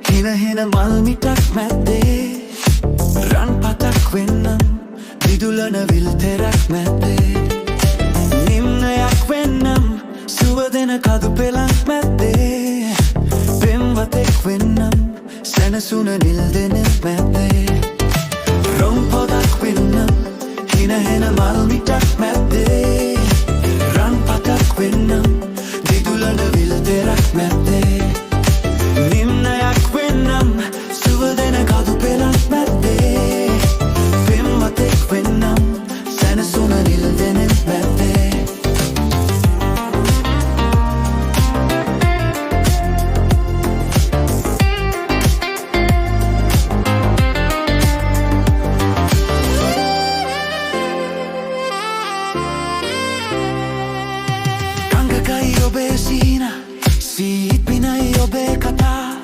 හින හෙන මල් මිටක් මැද්දේ රන් පතක් වෙන්නම් විදුලන විල් තෙරක් මැද්දේ නිම්නයක් වෙන්නම් සුවදෙන කදු පෙළක් මැද්දේ පෙම්වතෙක් වෙන්නම් සැනසුන නිල් දෙනෙක් මැද්දේ රොම් පොදක් වෙන්නම් හින හෙන මල් මිටක් මැද්දේ රන් පතක් වෙන්නම් විදුලන විල් තෙරක් මැද්දේ නිම්නයක් වෙන්නම් සුවදෙන කදු පෙළක් මැද්දේ පෙම්වතෙක් වෙන්නම් සැනසුන නිල් දෙනෙක් මැද්දේ කංගකයි ඔබේ සීන සීත් පිනයි ඔබේ කතා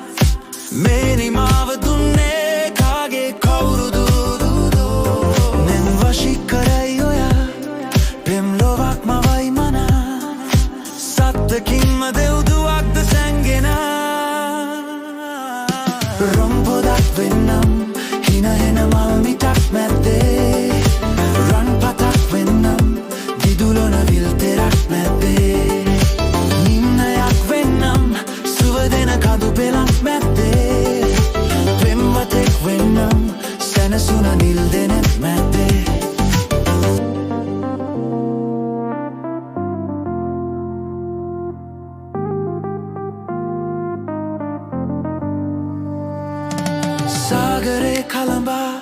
මේ නිමාව දුන්නේ කාගේ කවුරුදු නෙම් වශී කරයි ඔයා පෙම් ලොවක් මවයි මනා සත්තකින්ම දෙව්දුවක්ද සැංගෙනා රොම් පොදක් වෙන්නම් හින හෙන මල් මිටක් මැද්දේ රන් පතක් වෙන්නම් දිදුලන විල් තෙරක් මැද්දේ නිම්නයක් වෙන්නම් සුවදෙන කදු පෙළක් මැද්දේ පෙම්වතෙක් වෙන්නම් සැනසුන නිල් දෙනෙක් මැද්දේ සාගරේ කලඹා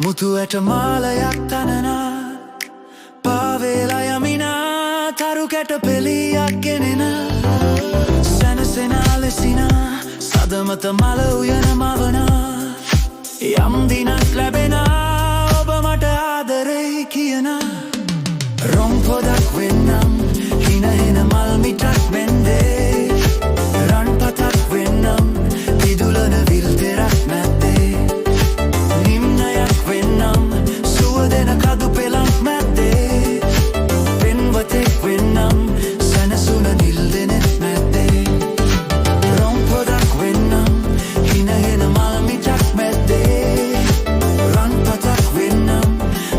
මුතු ඇට මාලයක් තනනා පාවේලා යමිනා තරු කැට පෙළියක් ගෙනෙන සැනසෙනා ලෙසිනා සදමත මල උයන මවනා යම් දිනක් ලැබෙනා ඔබ මට ආදරේ කියනා රොම් පොදක් වෙන්නම් හින හෙන මල් මිටක් මැද්දේ රන් පතක් වෙන්නම් විදුලන විල් තෙරක් මැද්දේ නිම්නයක් වෙන්නම් සුවදෙන කදු පෙළක් මැද්දේ පෙම්වතෙක් වෙන්නම් සැනසුන නිල් දෙනෙක් මැද්දේ රොම් පොදක් වෙන්නම් හින හෙන මල් මිටක් මැද්දේ රන් පතක් වෙන්නම්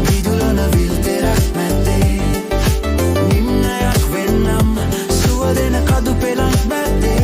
විදුලන විල් තෙරක් මැද්දේ නිම්නයක් වෙන්නම් සුවදෙන කදු පෙළක් මැද්දේ